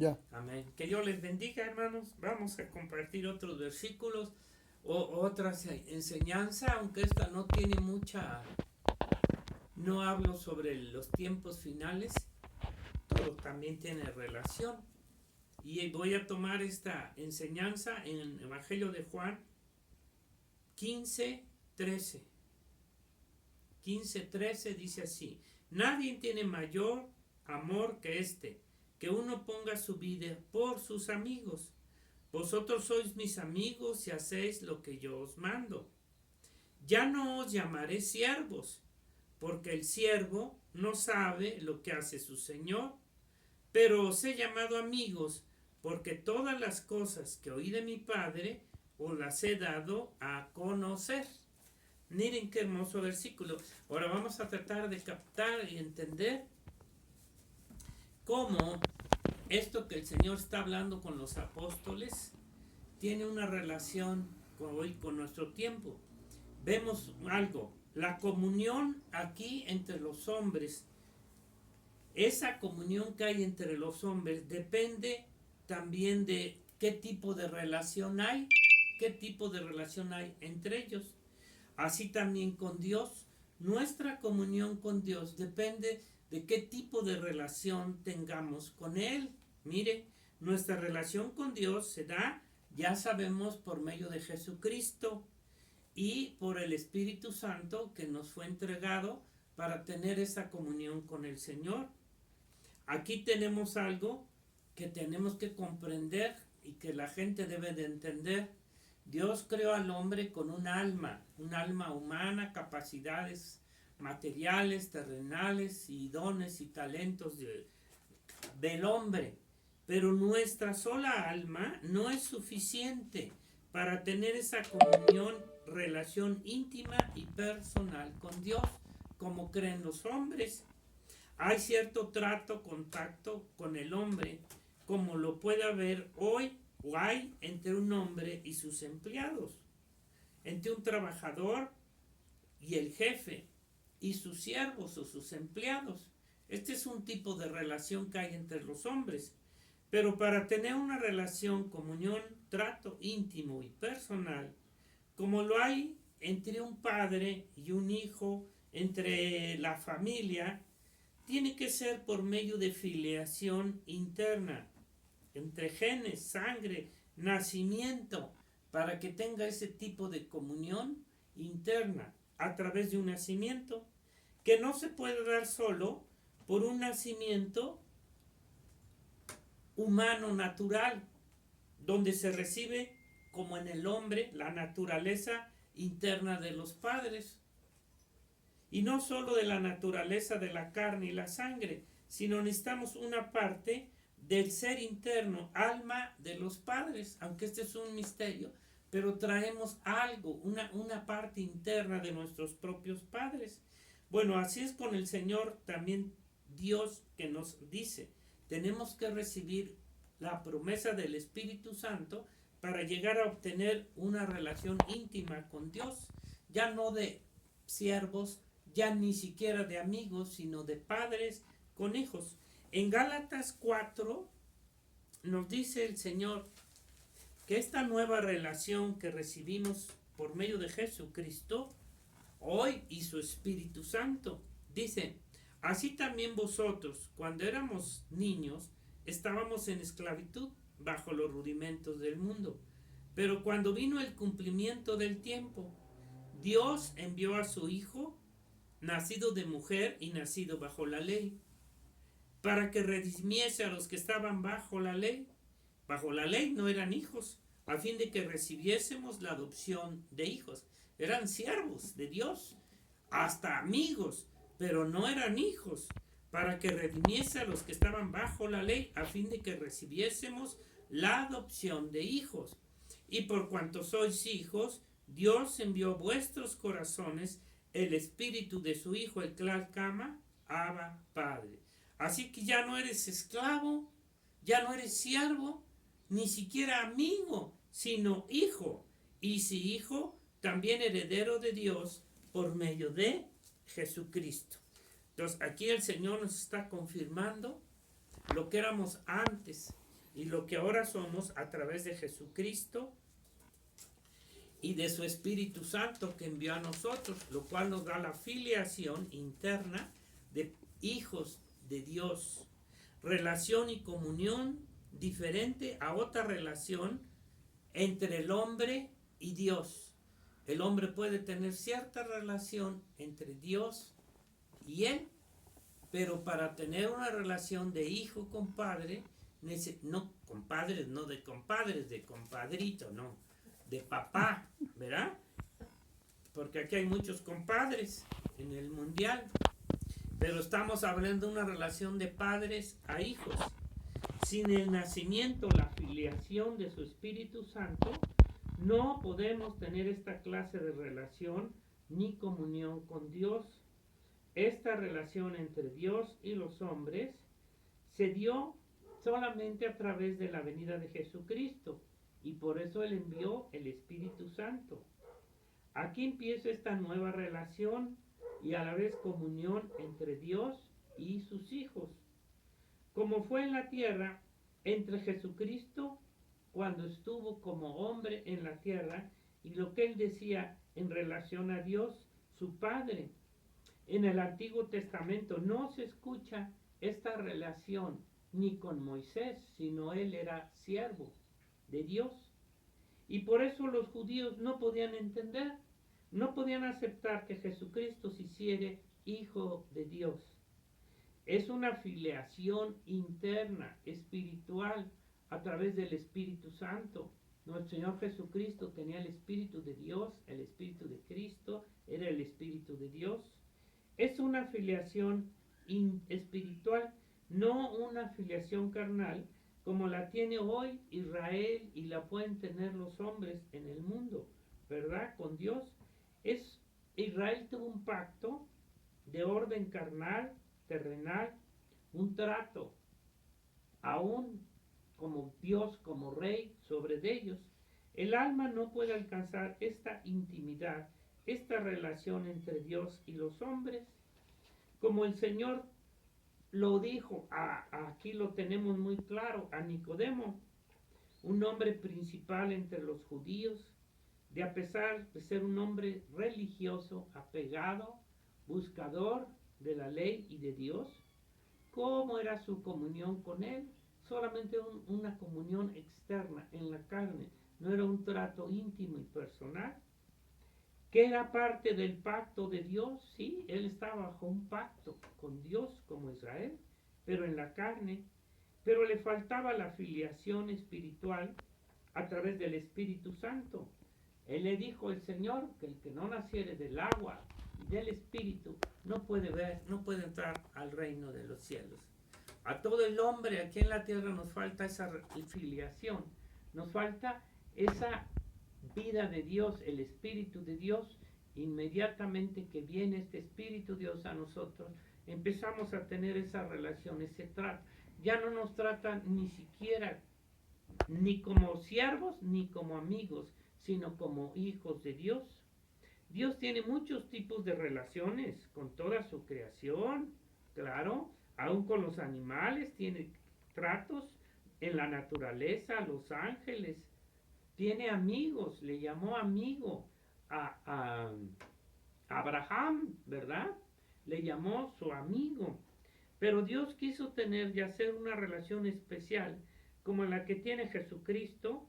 Ya. Amén. Que Dios les bendiga, hermanos. Vamos a compartir otros versículos o otras enseñanzas, aunque esta no tiene mucha, no hablo sobre los tiempos finales, todo también tiene relación. Y voy a tomar esta enseñanza en el Evangelio de Juan 15:13. 15:13 dice así: nadie tiene mayor amor que este, que uno ponga su vida por sus amigos. Vosotros sois mis amigos si hacéis lo que yo os mando. Ya no os llamaré siervos, porque el siervo no sabe lo que hace su señor, pero os he llamado amigos, porque todas las cosas que oí de mi Padre os las he dado a conocer. Miren qué hermoso versículo. Ahora vamos a tratar de captar y entender cómo esto que el Señor está hablando con los apóstoles tiene una relación hoy con nuestro tiempo. Vemos algo, la comunión aquí entre los hombres, esa comunión que hay entre los hombres depende también de qué tipo de relación hay, entre ellos. Así también con Dios, nuestra comunión con Dios depende de qué tipo de relación tengamos con Él. Mire, nuestra relación con Dios se da, ya sabemos, por medio de Jesucristo y por el Espíritu Santo que nos fue entregado para tener esa comunión con el Señor. Aquí tenemos algo que tenemos que comprender y que la gente debe de entender. Dios creó al hombre con un alma humana, capacidades materiales, terrenales y dones y talentos del hombre. Pero nuestra sola alma no es suficiente para tener esa comunión, relación íntima y personal con Dios, como creen los hombres. Hay cierto trato, contacto con el hombre, como lo puede haber hoy o hay entre un hombre y sus empleados, entre un trabajador y el jefe y sus siervos o sus empleados. Este es un tipo de relación que hay entre los hombres. Pero para tener una relación, comunión, trato íntimo y personal, como lo hay entre un padre y un hijo, entre la familia, tiene que ser por medio de filiación interna, entre genes, sangre, nacimiento, para que tenga ese tipo de comunión interna a través de un nacimiento, que no se puede dar solo por un nacimiento humano natural, donde se recibe, como en el hombre, la naturaleza interna de los padres. Y no solo de la naturaleza de la carne y la sangre, sino necesitamos una parte del ser interno, alma de los padres, aunque este es un misterio, pero traemos algo, una parte interna de nuestros propios padres. Bueno, así es con el Señor también, Dios, que nos dice, tenemos que recibir la promesa del Espíritu Santo para llegar a obtener una relación íntima con Dios, ya no de siervos, ya ni siquiera de amigos, sino de padres con hijos. En Gálatas 4 nos dice el Señor que esta nueva relación que recibimos por medio de Jesucristo hoy y su Espíritu Santo, dice, así también vosotros, cuando éramos niños, estábamos en esclavitud bajo los rudimentos del mundo. Pero cuando vino el cumplimiento del tiempo, Dios envió a su Hijo, nacido de mujer y nacido bajo la ley, para que redimiese a los que estaban bajo la ley. Bajo la ley no eran hijos, a fin de que recibiésemos la adopción de hijos. Eran siervos de Dios, hasta amigos, pero no eran hijos, para que redimiese a los que estaban bajo la ley, a fin de que recibiésemos la adopción de hijos. Y por cuanto sois hijos, Dios envió a vuestros corazones el espíritu de su Hijo, el cual clama, Abba, Padre. Así que ya no eres esclavo, ya no eres siervo, ni siquiera amigo, sino hijo. Y si hijo, también heredero de Dios por medio de Jesucristo. Entonces aquí el Señor nos está confirmando lo que éramos antes. y lo que ahora somos a través de Jesucristo y de su Espíritu Santo que envió a nosotros, lo cual nos da la filiación interna de hijos de Dios. Relación y comunión diferente a otra relación entre el hombre y Dios. El hombre puede tener cierta relación entre Dios y él, pero para tener una relación de hijo con padre, no compadres, no de compadres, de compadrito, no, de papá, ¿verdad? Porque aquí hay muchos compadres en el mundial, pero estamos hablando de una relación de padres a hijos. Sin el nacimiento, la filiación de su Espíritu Santo, no podemos tener esta clase de relación ni comunión con Dios. Esta relación entre Dios y los hombres se dio solamente a través de la venida de Jesucristo, y por eso Él envió el Espíritu Santo. Aquí empieza esta nueva relación y a la vez comunión entre Dios y sus hijos. Como fue en la tierra, entre Jesucristo cuando estuvo como hombre en la tierra y lo que Él decía en relación a Dios, su Padre. En el Antiguo Testamento no se escucha esta relación ni con Moisés, sino él era siervo de Dios. Y por eso los judíos no podían entender, no podían aceptar que Jesucristo se hiciera hijo de Dios. Es una filiación interna, espiritual, a través del Espíritu Santo. Nuestro Señor Jesucristo tenía el Espíritu de Dios, el Espíritu de Cristo era el Espíritu de Dios. Es una filiación espiritual, no una filiación carnal, como la tiene hoy Israel y la pueden tener los hombres en el mundo, ¿verdad? Con Dios. Israel tuvo un pacto de orden carnal, terrenal, un trato, aún como Dios, como rey sobre ellos. El alma no puede alcanzar esta intimidad, esta relación entre Dios y los hombres, como el Señor lo dijo, aquí lo tenemos muy claro, a Nicodemo, un hombre principal entre los judíos, de a pesar de ser un hombre religioso, apegado, buscador de la ley y de Dios. ¿Cómo era su comunión con Él? Solamente una comunión externa en la carne, no era un trato íntimo y personal. Que era parte del pacto de Dios, sí, él estaba bajo un pacto con Dios como Israel, pero en la carne, pero le faltaba la filiación espiritual a través del Espíritu Santo. Él le dijo el Señor que el que no naciere del agua y del Espíritu no puede ver, no puede entrar al reino de los cielos. A todo el hombre aquí en la tierra nos falta esa filiación, nos falta esa vida de Dios, el Espíritu de Dios. Inmediatamente que viene este Espíritu Dios a nosotros, empezamos a tener esa relación, ese trato. Ya no nos tratan ni siquiera ni como siervos ni como amigos, sino como hijos de Dios. Dios tiene muchos tipos de relaciones con toda su creación, claro, aún con los animales tiene tratos, en la naturaleza, los ángeles, tiene amigos, le llamó amigo a Abraham, ¿verdad? Le llamó su amigo. Pero Dios quiso tener y hacer una relación especial como la que tiene Jesucristo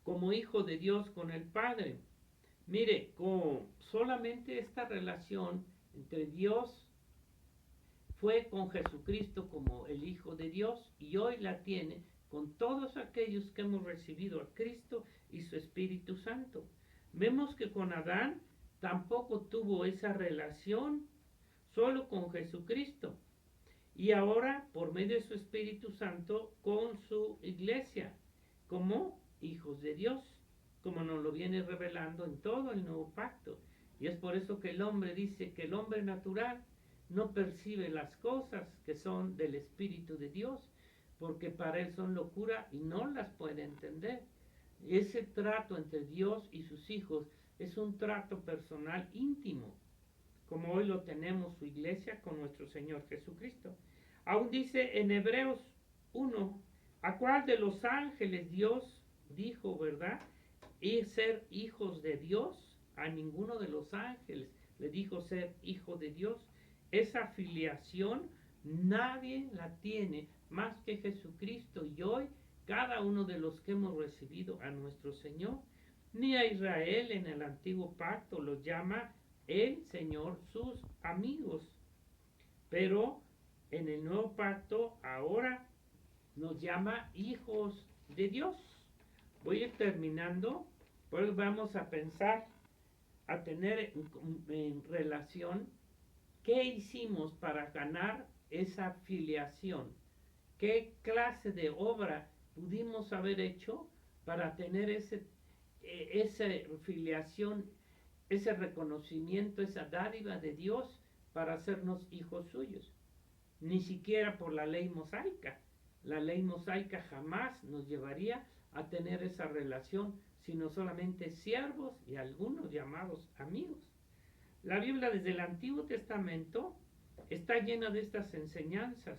como hijo de Dios con el Padre. Mire, solamente esta relación entre Dios fue con Jesucristo como el Hijo de Dios y hoy la tiene con todos aquellos que hemos recibido a Cristo y su Espíritu Santo. Vemos que con Adán tampoco tuvo esa relación, solo con Jesucristo. Y ahora, por medio de su Espíritu Santo, con su iglesia, como hijos de Dios, como nos lo viene revelando en todo el nuevo pacto. Y es por eso que el hombre dice que el hombre natural no percibe las cosas que son del Espíritu de Dios, porque para él son locura y no las puede entender. Ese trato entre Dios y sus hijos es un trato personal íntimo, como hoy lo tenemos su iglesia con nuestro Señor Jesucristo. Aún dice en Hebreos 1, ¿A cuál de los ángeles Dios dijo, verdad? Y ser hijos de Dios. A ninguno de los ángeles le dijo ser hijo de Dios. Esa filiación nadie la tiene más que Jesucristo. Y hoy cada uno de los que hemos recibido a nuestro Señor, ni a Israel en el antiguo pacto los llama el Señor sus amigos. Pero en el nuevo pacto ahora nos llama hijos de Dios. Voy a ir terminando, pues vamos a pensar, a tener en relación qué hicimos para ganar esa filiación, qué clase de obra pudimos haber hecho para tener esa filiación, ese reconocimiento, esa dádiva de Dios para hacernos hijos suyos. Ni siquiera por la ley mosaica. La ley mosaica jamás nos llevaría a tener esa relación, sino solamente siervos y algunos llamados amigos. La Biblia desde el Antiguo Testamento está llena de estas enseñanzas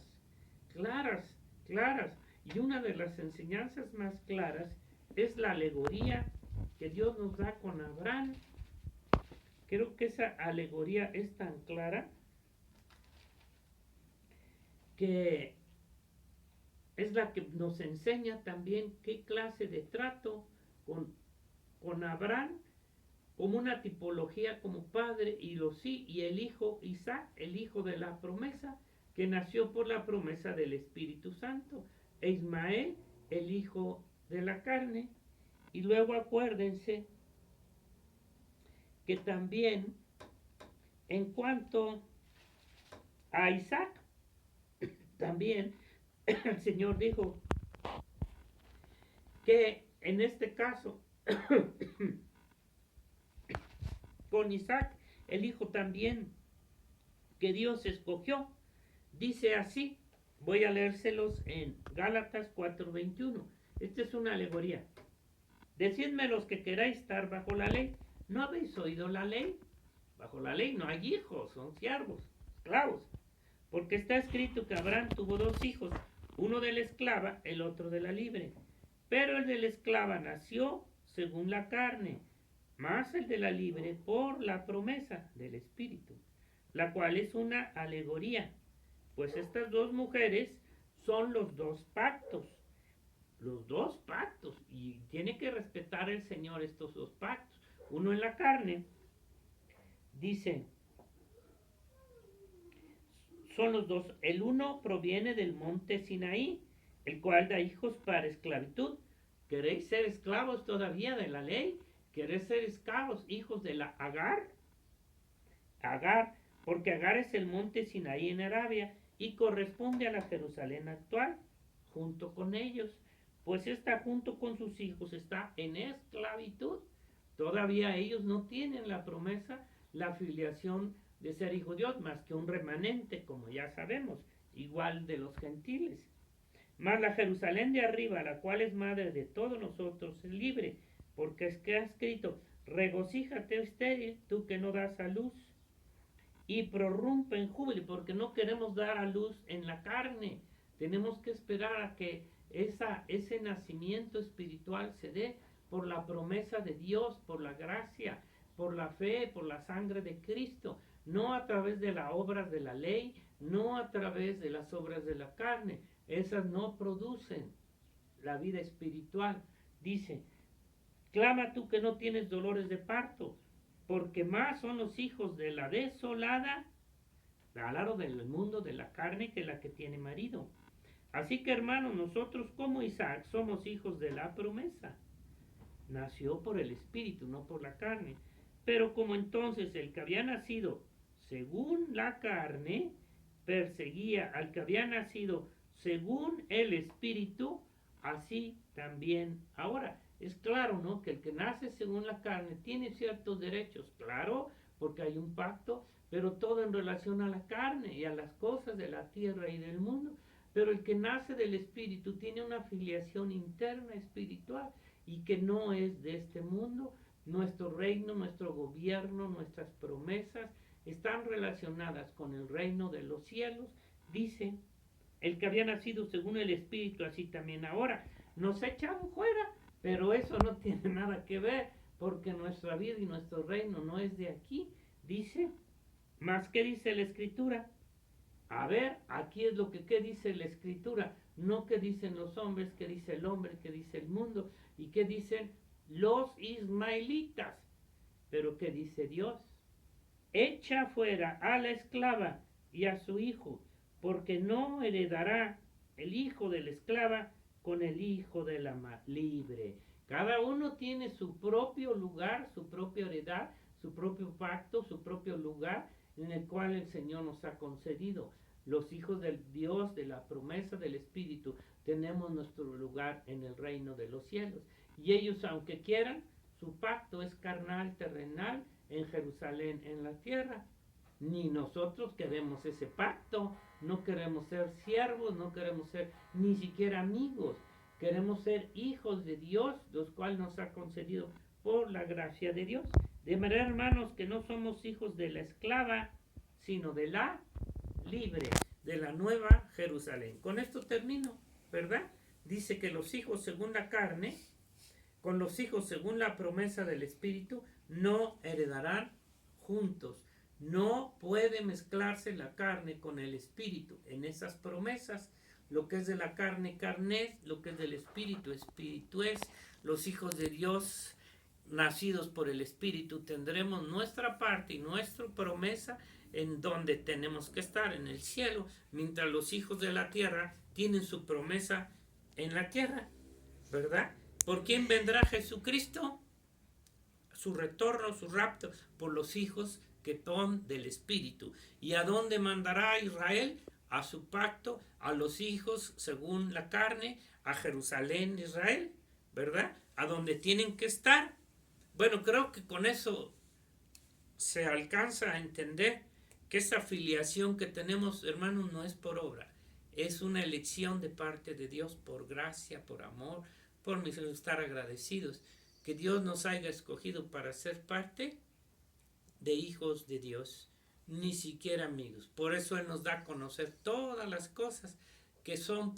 claras, claras. Y una de las enseñanzas más claras es la alegoría que Dios nos da con Abraham. Creo que esa alegoría es tan clara que es la que nos enseña también qué clase de trato con Abraham como una tipología como padre y el hijo Isaac, el hijo de la promesa, que nació por la promesa del Espíritu Santo, e Ismael, el hijo de la carne. Y luego acuérdense que también en cuanto a Isaac, también el Señor dijo que en este caso con Isaac, el hijo también que Dios escogió, dice así, voy a leérselos en Gálatas 4:21. Esta es una alegoría. Decidme los que queráis estar bajo la ley. ¿No habéis oído la ley? Bajo la ley no hay hijos, son siervos, esclavos. Porque está escrito que Abraham tuvo dos hijos, uno de la esclava, el otro de la libre. Pero el de la esclava nació según la carne, más el de la libre por la promesa del Espíritu, la cual es una alegoría, pues estas dos mujeres son los dos pactos, y tiene que respetar el Señor estos dos pactos. Uno en la carne, dice, son los dos, el uno proviene del monte Sinaí, el cual da hijos para esclavitud. ¿Queréis ser esclavos todavía de la ley? ¿Queréis ser esclavos, hijos de la Agar? Agar, porque Agar es el monte Sinaí en Arabia y corresponde a la Jerusalén actual, junto con ellos, pues está junto con sus hijos, está en esclavitud. Todavía ellos no tienen la promesa, la filiación de ser hijo de Dios, más que un remanente, como ya sabemos, igual de los gentiles. Mas la Jerusalén de arriba, la cual es madre de todos nosotros, es libre, porque es que ha escrito, regocíjate estéril, tú que no das a luz, y prorrumpe en júbilo, porque no queremos dar a luz en la carne, tenemos que esperar a que ese nacimiento espiritual se dé por la promesa de Dios, por la gracia, por la fe, por la sangre de Cristo, no a través de las obras de la ley, no a través de las obras de la carne. Esas no producen la vida espiritual. Dice, clama tú que no tienes dolores de parto, porque más son los hijos de la desolada, claro, del mundo de la carne, que la que tiene marido. Así que, hermanos, nosotros como Isaac somos hijos de la promesa. Nació por el Espíritu, no por la carne. Pero como entonces el que había nacido según la carne perseguía al que había nacido según el Espíritu, así también ahora. Es claro, ¿no? Que el que nace según la carne tiene ciertos derechos, claro, porque hay un pacto, pero todo en relación a la carne y a las cosas de la tierra y del mundo. Pero el que nace del Espíritu tiene una filiación interna espiritual y que no es de este mundo. Nuestro reino, nuestro gobierno, nuestras promesas están relacionadas con el reino de los cielos. Dice El que había nacido según el Espíritu, así también ahora. Nos echaron fuera, pero eso no tiene nada que ver, porque nuestra vida y nuestro reino no es de aquí. Dice, más que dice la Escritura. A ver, aquí es lo que ¿qué dice la Escritura? No qué dicen los hombres, qué dice el hombre, qué dice el mundo y qué dicen los ismaelitas. Pero qué dice Dios. Echa fuera a la esclava y a su hijo, porque no heredará el hijo de la esclava con el hijo de la libre. Cada uno tiene su propio lugar, su propia heredad, su propio pacto, su propio lugar en el cual el Señor nos ha concedido. Los hijos del Dios, de la promesa del Espíritu, tenemos nuestro lugar en el reino de los cielos. Y ellos, aunque quieran, su pacto es carnal, terrenal, en Jerusalén, en la tierra. Ni nosotros queremos ese pacto, no queremos ser siervos, no queremos ser ni siquiera amigos, queremos ser hijos de Dios, los cuales nos ha concedido por la gracia de Dios. De manera, hermanos, que no somos hijos de la esclava, sino de la libre, de la nueva Jerusalén. Con esto termino, ¿verdad? Dice que los hijos según la carne, con los hijos según la promesa del Espíritu, no heredarán juntos. No puede mezclarse la carne con el Espíritu. En esas promesas, lo que es de la carne, carne es, lo que es del Espíritu, Espíritu es. Los hijos de Dios, nacidos por el Espíritu, tendremos nuestra parte y nuestra promesa en donde tenemos que estar, en el cielo, mientras los hijos de la tierra tienen su promesa en la tierra, ¿verdad? ¿Por quién vendrá Jesucristo? Su retorno, su rapto, por los hijos que son del Espíritu. ¿Y a dónde mandará a Israel? A su pacto, a los hijos según la carne, a Jerusalén, Israel, ¿verdad? A donde tienen que estar. Bueno, creo que con eso se alcanza a entender que esa filiación que tenemos, hermanos, no es por obra. Es una elección de parte de Dios por gracia, por amor, por estar agradecidos. Que Dios nos haya escogido para ser parte de hijos de Dios, ni siquiera amigos. Por eso Él nos da a conocer todas las cosas que son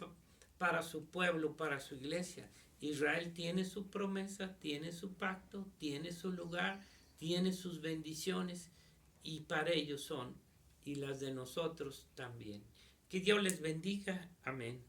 para su pueblo, para su iglesia. Israel tiene su promesa, tiene su pacto, tiene su lugar, tiene sus bendiciones y para ellos son y las de nosotros también. Que Dios les bendiga. Amén.